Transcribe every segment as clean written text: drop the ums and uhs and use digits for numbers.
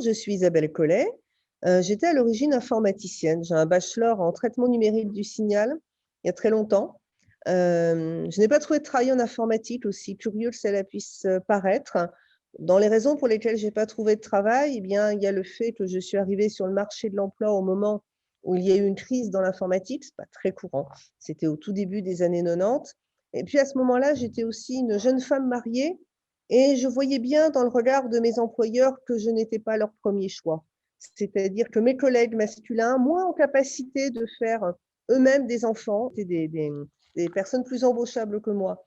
je suis Isabelle Collet. J'étais à l'origine informaticienne. J'ai un bachelor en traitement numérique du signal, il y a très longtemps. Je n'ai pas trouvé de travail en informatique, aussi curieux que cela puisse paraître. Dans les raisons pour lesquelles j'ai pas trouvé de travail, eh bien, il y a le fait que je suis arrivée sur le marché de l'emploi au moment où il y a eu une crise dans l'informatique. C'est pas très courant. C'était au tout début des années 90. Et puis à ce moment-là, j'étais aussi une jeune femme mariée et je voyais bien dans le regard de mes employeurs que je n'étais pas leur premier choix. C'est-à-dire que mes collègues masculins, moins en capacité de faire eux-mêmes des enfants, étaient des personnes plus embauchables que moi.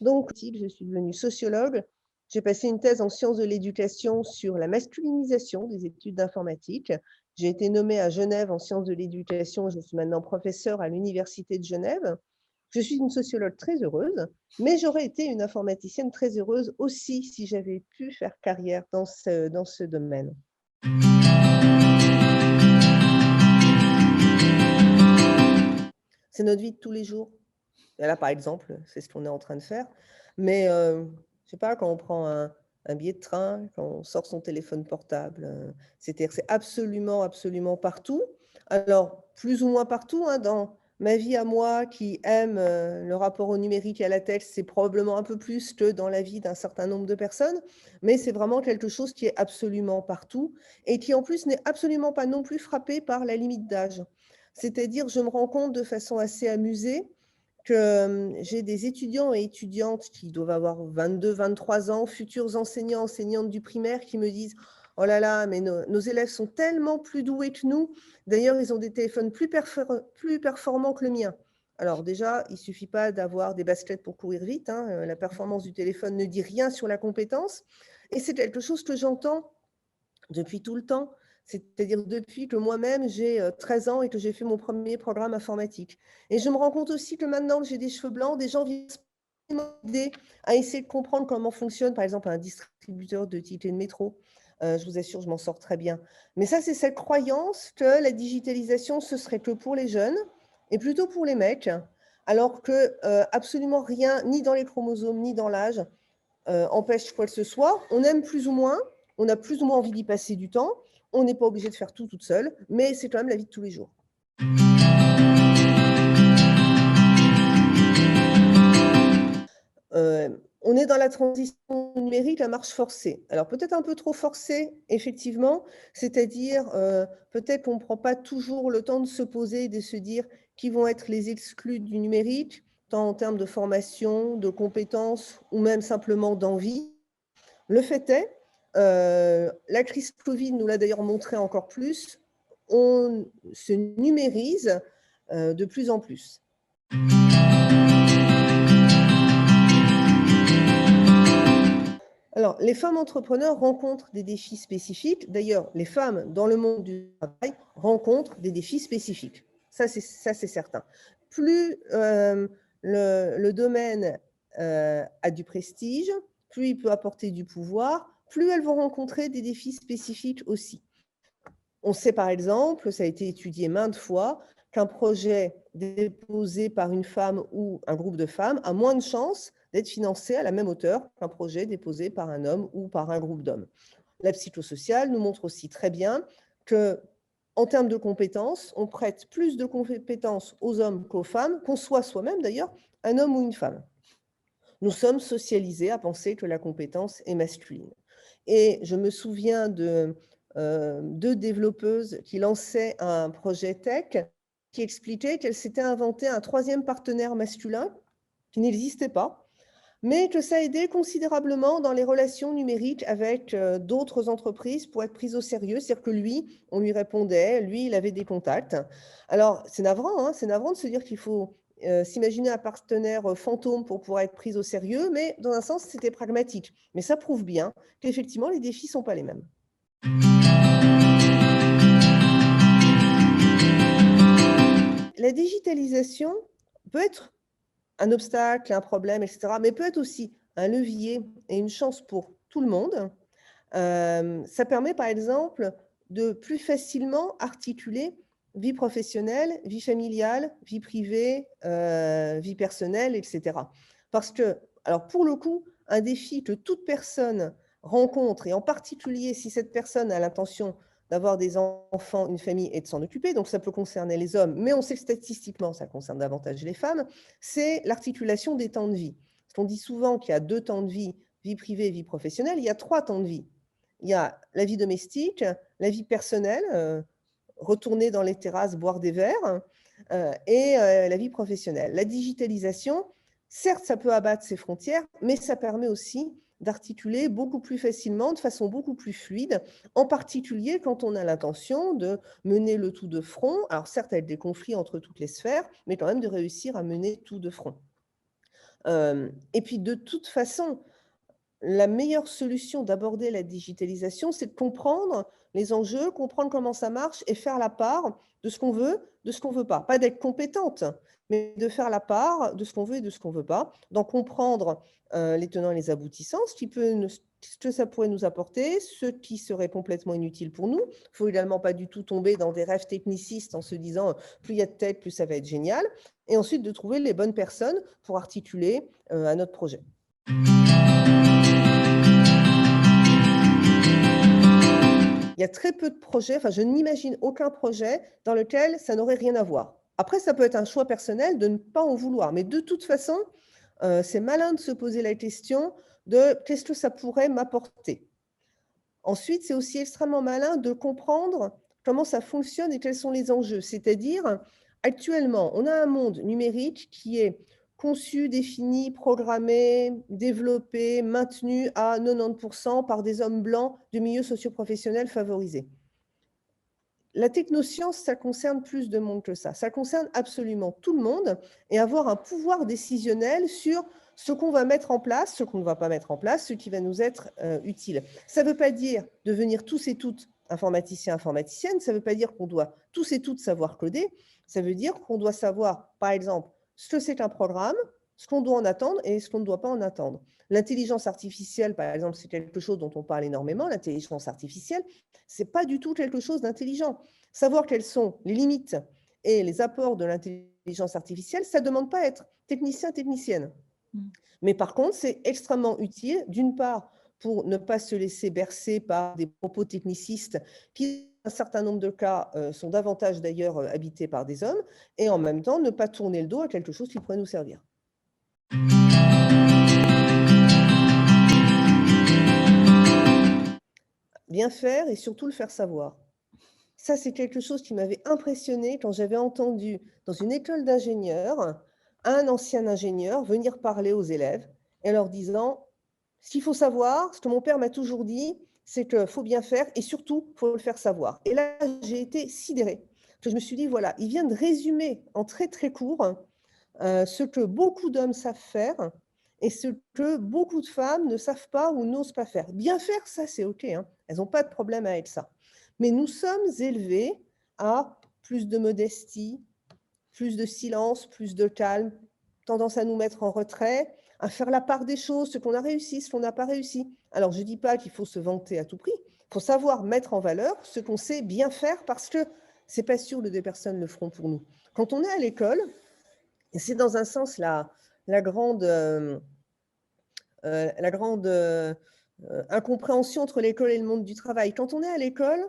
Donc, je suis devenue sociologue. J'ai passé une thèse en sciences de l'éducation sur la masculinisation des études d'informatique. J'ai été nommée à Genève en sciences de l'éducation. Je suis maintenant professeure à l'Université de Genève. Je suis une sociologue très heureuse, mais j'aurais été une informaticienne très heureuse aussi si j'avais pu faire carrière dans ce domaine. C'est notre vie de tous les jours. Et là, par exemple, c'est ce qu'on est en train de faire. Mais je sais pas, quand on prend un billet de train, quand on sort son téléphone portable, c'est-à-dire que c'est absolument, absolument partout. Alors, plus ou moins partout, hein, dans ma vie à moi qui aime le rapport au numérique et à la texte, c'est probablement un peu plus que dans la vie d'un certain nombre de personnes, mais c'est vraiment quelque chose qui est absolument partout et qui en plus n'est absolument pas non plus frappé par la limite d'âge. C'est-à-dire, je me rends compte de façon assez amusée que j'ai des étudiants et étudiantes qui doivent avoir 22-23 ans, futurs enseignants, enseignantes du primaire, qui me disent « Oh là là, mais nos élèves sont tellement plus doués que nous. D'ailleurs, ils ont des téléphones plus performants que le mien. » Alors déjà, il ne suffit pas d'avoir des baskets pour courir vite, hein. La performance du téléphone ne dit rien sur la compétence. Et c'est quelque chose que j'entends depuis tout le temps. C'est-à-dire depuis que moi-même, j'ai 13 ans et que j'ai fait mon premier programme informatique. Et je me rends compte aussi que maintenant que j'ai des cheveux blancs, des gens viennent m'aider à essayer de comprendre comment fonctionne, par exemple, un distributeur de tickets de métro. Je vous assure, je m'en sors très bien. Mais ça, c'est cette croyance que la digitalisation, ce serait que pour les jeunes et plutôt pour les mecs, alors que absolument rien, ni dans les chromosomes, ni dans l'âge, empêche quoi que ce soit. On aime plus ou moins, on a plus ou moins envie d'y passer du temps. On n'est pas obligé de faire tout toute seule, mais c'est quand même la vie de tous les jours. On est dans la transition numérique à marche forcée. Alors peut-être un peu trop forcée, effectivement, c'est-à-dire peut-être qu'on ne prend pas toujours le temps de se poser et de se dire qui vont être les exclus du numérique, tant en termes de formation, de compétences ou même simplement d'envie. Le fait est, la crise Covid nous l'a d'ailleurs montré encore plus, on se numérise de plus en plus. Alors, les femmes entrepreneurs rencontrent des défis spécifiques. D'ailleurs, les femmes dans le monde du travail rencontrent des défis spécifiques. Ça, c'est certain. Plus le domaine a du prestige, plus il peut apporter du pouvoir, plus elles vont rencontrer des défis spécifiques aussi. On sait par exemple, ça a été étudié maintes fois, qu'un projet déposé par une femme ou un groupe de femmes a moins de chances d'être financé à la même hauteur qu'un projet déposé par un homme ou par un groupe d'hommes. La psychosociale nous montre aussi très bien que, en termes de compétences, on prête plus de compétences aux hommes qu'aux femmes, qu'on soit soi-même d'ailleurs un homme ou une femme. Nous sommes socialisés à penser que la compétence est masculine. Et je me souviens de deux développeuses qui lançaient un projet tech qui expliquait qu'elles s'étaient inventé un troisième partenaire masculin qui n'existait pas, mais que ça aidait considérablement dans les relations numériques avec d'autres entreprises pour être prises au sérieux. C'est-à-dire que lui, on lui répondait, lui, il avait des contacts. Alors, c'est navrant, hein, c'est navrant de se dire qu'il faut s'imaginer un partenaire fantôme pour pouvoir être pris au sérieux, mais dans un sens, c'était pragmatique. Mais ça prouve bien qu'effectivement, les défis ne sont pas les mêmes. La digitalisation peut être un obstacle, un problème, etc., mais peut être aussi un levier et une chance pour tout le monde. Ça permet, par exemple, de plus facilement articuler vie professionnelle, vie familiale, vie privée, vie personnelle, etc. Parce que, alors pour le coup, un défi que toute personne rencontre, et en particulier si cette personne a l'intention d'avoir des enfants, une famille et de s'en occuper, donc ça peut concerner les hommes, mais on sait que statistiquement, ça concerne davantage les femmes, c'est l'articulation des temps de vie. Parce qu'on dit souvent qu'il y a 2 temps de vie, vie privée et vie professionnelle, il y a 3 temps de vie. Il y a la vie domestique, la vie personnelle, retourner dans les terrasses, boire des verres, et la vie professionnelle. La digitalisation, certes, ça peut abattre ces frontières, mais ça permet aussi d'articuler beaucoup plus facilement, de façon beaucoup plus fluide, en particulier quand on a l'intention de mener le tout de front, alors certes avec des conflits entre toutes les sphères, mais quand même de réussir à mener tout de front. Et puis de toute façon, la meilleure solution d'aborder la digitalisation, c'est de comprendre les enjeux, comprendre comment ça marche et faire la part de ce qu'on veut, de ce qu'on ne veut pas. Pas d'être compétente, mais de faire la part de ce qu'on veut et de ce qu'on ne veut pas, d'en comprendre les tenants et les aboutissants, ce que ça pourrait nous apporter, ce qui serait complètement inutile pour nous. Il ne faut également pas du tout tomber dans des rêves technicistes en se disant plus il y a de tête, plus ça va être génial. Et ensuite de trouver les bonnes personnes pour articuler à notre projet. Il y a très peu de projets, enfin je n'imagine aucun projet dans lequel ça n'aurait rien à voir. Après, ça peut être un choix personnel de ne pas en vouloir, mais de toute façon, c'est malin de se poser la question de qu'est-ce que ça pourrait m'apporter. Ensuite, c'est aussi extrêmement malin de comprendre comment ça fonctionne et quels sont les enjeux. C'est-à-dire, actuellement, on a un monde numérique qui est conçu, défini, programmé, développé, maintenu à 90% par des hommes blancs du milieu socio-professionnel favorisé. La technoscience, ça concerne plus de monde que ça. Ça concerne absolument tout le monde et avoir un pouvoir décisionnel sur ce qu'on va mettre en place, ce qu'on ne va pas mettre en place, ce qui va nous être utile. Ça ne veut pas dire devenir tous et toutes informaticiens, informaticiennes, ça ne veut pas dire qu'on doit tous et toutes savoir coder, ça veut dire qu'on doit savoir, par exemple, ce que c'est qu'un programme, ce qu'on doit en attendre et ce qu'on ne doit pas en attendre. L'intelligence artificielle, par exemple, c'est quelque chose dont on parle énormément, l'intelligence artificielle, ce n'est pas du tout quelque chose d'intelligent. Savoir quelles sont les limites et les apports de l'intelligence artificielle, ça ne demande pas à être technicien, technicienne. Mais par contre, c'est extrêmement utile, d'une part, pour ne pas se laisser bercer par des propos technicistes qui, dans un certain nombre de cas, sont davantage d'ailleurs habités par des hommes, et en même temps, ne pas tourner le dos à quelque chose qui pourrait nous servir. Bien faire et surtout le faire savoir. Ça, c'est quelque chose qui m'avait impressionné quand j'avais entendu dans une école d'ingénieurs un ancien ingénieur venir parler aux élèves et leur disant « Ce qu'il faut savoir, ce que mon père m'a toujours dit, c'est qu'il faut bien faire et surtout, il faut le faire savoir. » Et là, j'ai été sidérée. Je me suis dit, voilà, il vient de résumer en très très court ce que beaucoup d'hommes savent faire et ce que beaucoup de femmes ne savent pas ou n'osent pas faire. Bien faire, ça, c'est OK, hein. Elles n'ont pas de problème avec ça. Mais nous sommes élevés à plus de modestie, plus de silence, plus de calme, tendance à nous mettre en retrait, à faire la part des choses, ce qu'on a réussi, ce qu'on n'a pas réussi. Alors, je ne dis pas qu'il faut se vanter à tout prix, il faut savoir mettre en valeur ce qu'on sait bien faire parce que ce n'est pas sûr que des personnes le feront pour nous. Quand on est à l'école, et c'est dans un sens la grande incompréhension entre l'école et le monde du travail. Quand on est à l'école,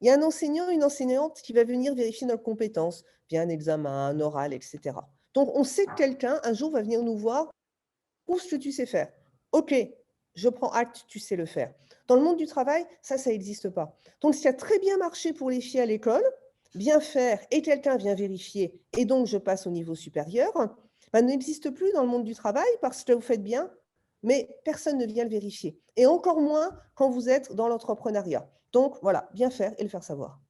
il y a un enseignant, une enseignante qui va venir vérifier notre compétence via un examen, un oral, etc. Donc, on sait que quelqu'un, un jour, va venir nous voir, prouve ce que tu sais faire. OK, je prends acte, tu sais le faire. Dans le monde du travail, ça n'existe pas. Donc, ce qui a très bien marché pour les filles à l'école, bien faire, et quelqu'un vient vérifier, et donc je passe au niveau supérieur, n'existe plus dans le monde du travail parce que vous faites bien, mais personne ne vient le vérifier. Et encore moins quand vous êtes dans l'entrepreneuriat. Donc, voilà, bien faire et le faire savoir.